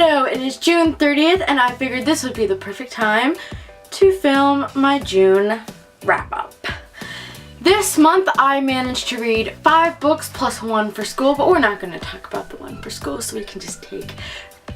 Hello, it is June 30th and I figured this would be the perfect time to film my June wrap-up. This month I managed to read 5 books plus 1 for school, but we're not going to talk about the one for school, so we can just take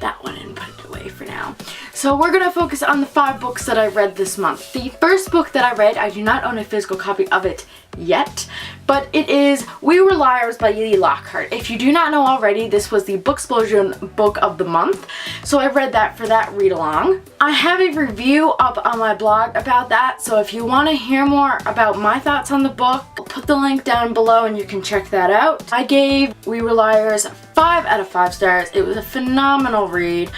that one and put it away for now. So we're going to focus on the 5 books that I read this month. The first book that I read, I do not own a physical copy of it yet, but it is We Were Liars by Lee Lockhart. If you do not know already, this was the Booksplosion book of the month, so I read that for that read along. I have a review up on my blog about that, so if you want to hear more about my thoughts on the book, I'll put the link down below and you can check that out. I gave We Were Liars 5 out of 5 stars. It was a phenomenal read.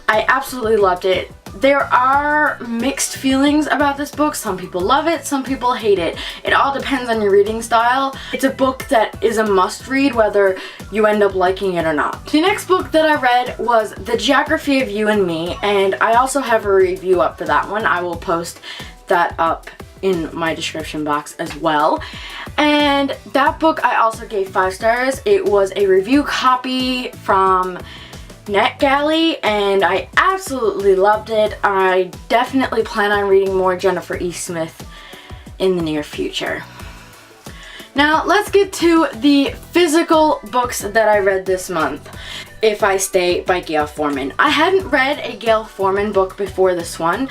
I absolutely loved it. There are mixed feelings about this book. Some people love it, some people hate it. It all depends on your reading style. It's a book that is a must read whether you end up liking it or not. The next book that I read was The Geography of You and Me, and I also have a review up for that one. I will post that up in my description box as well. And that book I also gave 5 stars. It was a review copy from NetGalley and I absolutely loved it. I definitely plan on reading more Jennifer E. Smith in the near future. Now let's get to the physical books that I read this month. If I Stay by Gail Forman. I hadn't read a Gail Forman book before this one,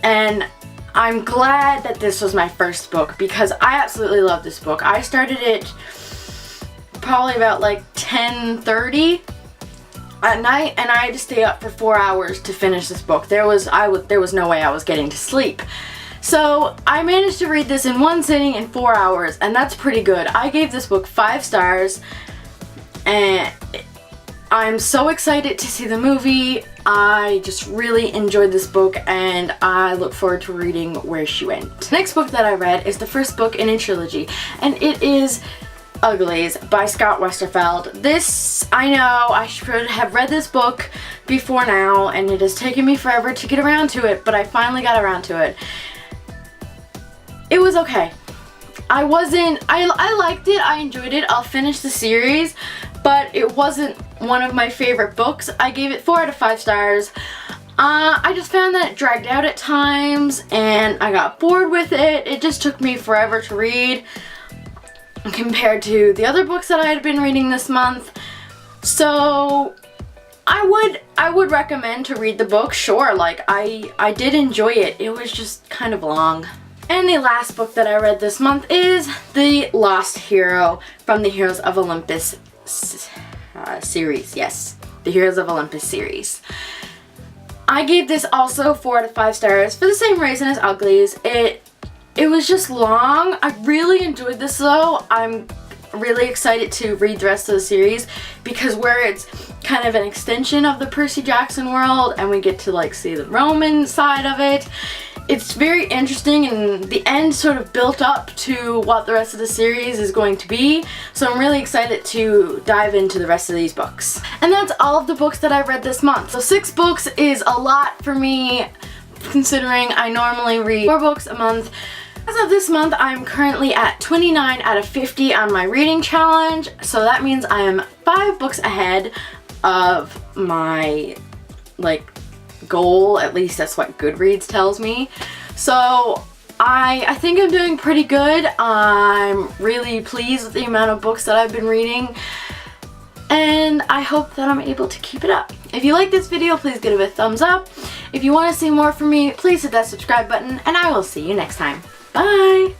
and I'm glad that this was my first book because I absolutely love this book. I started it probably about like 10:30 at night and I had to stay up for 4 hours to finish this book. There was no way I was getting to sleep. So I managed to read this in one sitting in 4 hours, and that's pretty good. I gave this book 5 stars and I'm so excited to see the movie. I just really enjoyed this book and I look forward to reading Where She Went. The next book that I read is the first book in a trilogy, and it is Uglies by Scott Westerfeld. This, I know, I should have read this book before now and it has taken me forever to get around to it, but I finally got around to it. It was okay. I liked it, I enjoyed it, I'll finish the series, but it wasn't one of my favorite books. I gave it 4 out of 5 stars. I just found that it dragged out at times and I got bored with it. It just took me forever to read compared to the other books that I had been reading this month. So I would recommend to read the book, sure. Like I did enjoy it. It was just kind of long. And the last book that I read this month is The Lost Hero from the Heroes of Olympus series. Yes, the Heroes of Olympus series. I gave this also 4 out of 5 stars for the same reason as Uglies. It was just long. I really enjoyed this though. I'm really excited to read the rest of the series because where it's kind of an extension of the Percy Jackson world and we get to like see the Roman side of it. It's very interesting and the end sort of built up to what the rest of the series is going to be. So I'm really excited to dive into the rest of these books. And that's all of the books that I read this month. So 6 books is a lot for me considering I normally read 4 books a month. As of this month, I'm currently at 29 out of 50 on my reading challenge. So that means I am 5 books ahead of my goal. At least that's what Goodreads tells me. So I think I'm doing pretty good. I'm really pleased with the amount of books that I've been reading. And I hope that I'm able to keep it up. If you like this video, please give it a thumbs up. If you want to see more from me, please hit that subscribe button and I will see you next time. Bye!